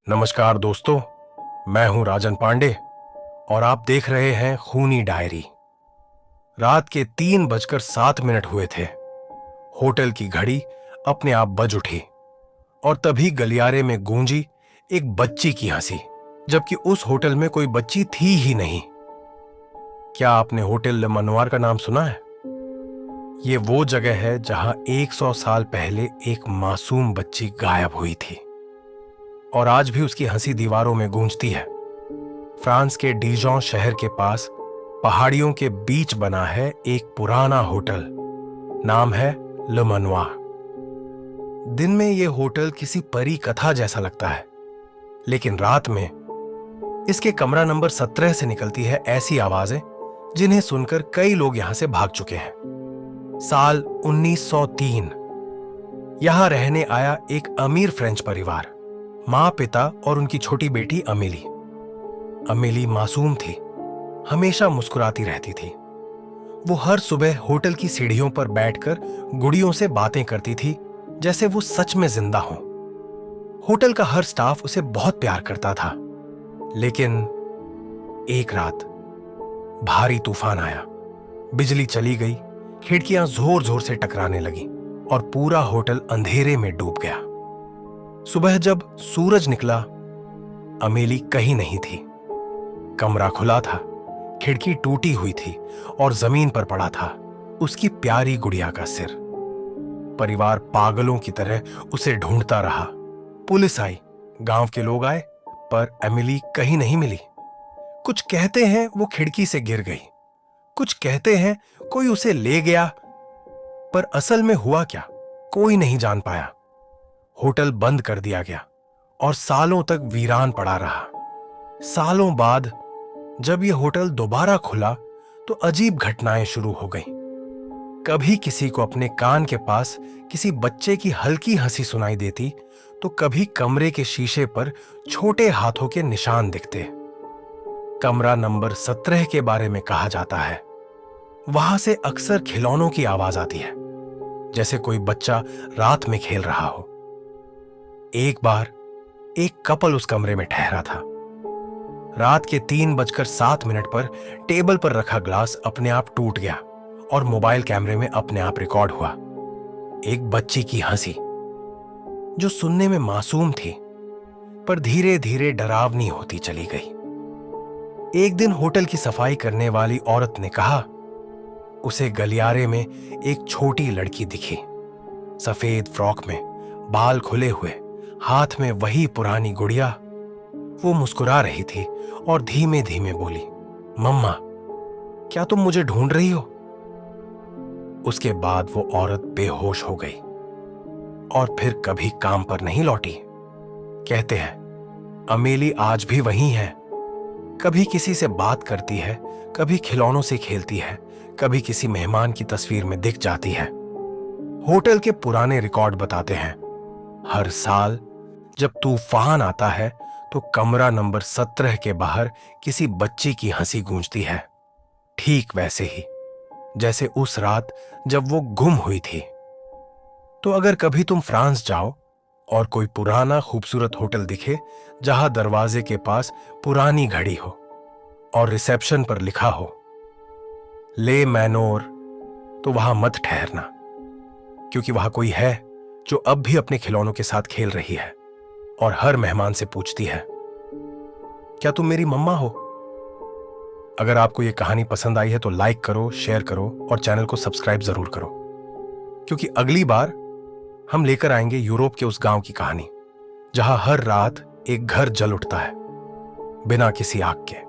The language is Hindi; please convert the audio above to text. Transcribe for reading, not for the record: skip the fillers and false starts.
नमस्कार दोस्तों, मैं हूं राजन पांडे और आप देख रहे हैं खूनी डायरी। रात के 3:07 हुए थे। होटल की घड़ी अपने आप बज उठी और तभी गलियारे में गूंजी एक बच्ची की हंसी, जबकि उस होटल में कोई बच्ची थी ही नहीं। क्या आपने होटल ले मनोवार का नाम सुना है? ये वो जगह है जहां 100 साल पहले एक मासूम बच्ची गायब हुई थी और आज भी उसकी हंसी दीवारों में गूंजती है। फ्रांस के डिजॉन शहर के पास पहाड़ियों के बीच बना है एक पुराना होटल। नाम है ले मनोर। दिन में यह होटल किसी परी कथा जैसा लगता है, लेकिन रात में इसके कमरा नंबर 17 से निकलती है ऐसी आवाजें जिन्हें सुनकर कई लोग यहां से भाग चुके हैं। साल 1903 यहां रहने आया एक अमीर फ्रेंच परिवार, मां, पिता और उनकी छोटी बेटी अमेली। अमेली मासूम थी, हमेशा मुस्कुराती रहती थी। वो हर सुबह होटल की सीढ़ियों पर बैठकर गुड़ियों से बातें करती थी, जैसे वो सच में जिंदा हो। होटल का हर स्टाफ उसे बहुत प्यार करता था। लेकिन एक रात भारी तूफान आया, बिजली चली गई, खिड़कियां जोर जोर से टकराने लगी और पूरा होटल अंधेरे में डूब गया। सुबह जब सूरज निकला, अमेली कहीं नहीं थी। कमरा खुला था, खिड़की टूटी हुई थी और जमीन पर पड़ा था उसकी प्यारी गुड़िया का सिर। परिवार पागलों की तरह उसे ढूंढता रहा। पुलिस आई, गांव के लोग आए, पर एमिली कहीं नहीं मिली। कुछ कहते हैं वो खिड़की से गिर गई, कुछ कहते हैं कोई उसे ले गया, पर असल में हुआ क्या कोई नहीं जान पाया। होटल बंद कर दिया गया और सालों तक वीरान पड़ा रहा। सालों बाद जब यह होटल दोबारा खुला तो अजीब घटनाएं शुरू हो गईं। कभी किसी को अपने कान के पास किसी बच्चे की हल्की हंसी सुनाई देती, तो कभी कमरे के शीशे पर छोटे हाथों के निशान दिखते। कमरा नंबर 17 के बारे में कहा जाता है, वहां से अक्सर खिलौनों की आवाज आती है, जैसे कोई बच्चा रात में खेल रहा हो। एक बार एक कपल उस कमरे में ठहरा था। रात के 3:07 पर टेबल पर रखा ग्लास अपने आप टूट गया और मोबाइल कैमरे में अपने आप रिकॉर्ड हुआ एक बच्ची की हंसी, जो सुनने में मासूम थी पर धीरे धीरे डरावनी होती चली गई। एक दिन होटल की सफाई करने वाली औरत ने कहा उसे गलियारे में एक छोटी लड़की दिखी, सफेद फ्रॉक में, बाल खुले हुए, हाथ में वही पुरानी गुड़िया। वो मुस्कुरा रही थी और धीमे धीमे बोली, मम्मा, क्या तुम मुझे ढूंढ रही हो? उसके बाद वो औरत बेहोश हो गई और फिर कभी काम पर नहीं लौटी। कहते हैं अमेली आज भी वही है, कभी किसी से बात करती है, कभी खिलौनों से खेलती है, कभी किसी मेहमान की तस्वीर में दिख जाती है। होटल के पुराने रिकॉर्ड बताते हैं, हर साल जब तूफान आता है तो कमरा नंबर 17 के बाहर किसी बच्ची की हंसी गूंजती है, ठीक वैसे ही जैसे उस रात जब वो गुम हुई थी। तो अगर कभी तुम फ्रांस जाओ और कोई पुराना खूबसूरत होटल दिखे जहां दरवाजे के पास पुरानी घड़ी हो और रिसेप्शन पर लिखा हो ले मैनोर, तो वहां मत ठहरना, क्योंकि वहां कोई है जो अब भी अपने खिलौनों के साथ खेल रही है और हर मेहमान से पूछती है, क्या तुम मेरी मम्मा हो? अगर आपको यह कहानी पसंद आई है तो लाइक करो, शेयर करो और चैनल को सब्सक्राइब जरूर करो, क्योंकि अगली बार हम लेकर आएंगे यूरोप के उस गांव की कहानी जहां हर रात एक घर जल उठता है बिना किसी आग के।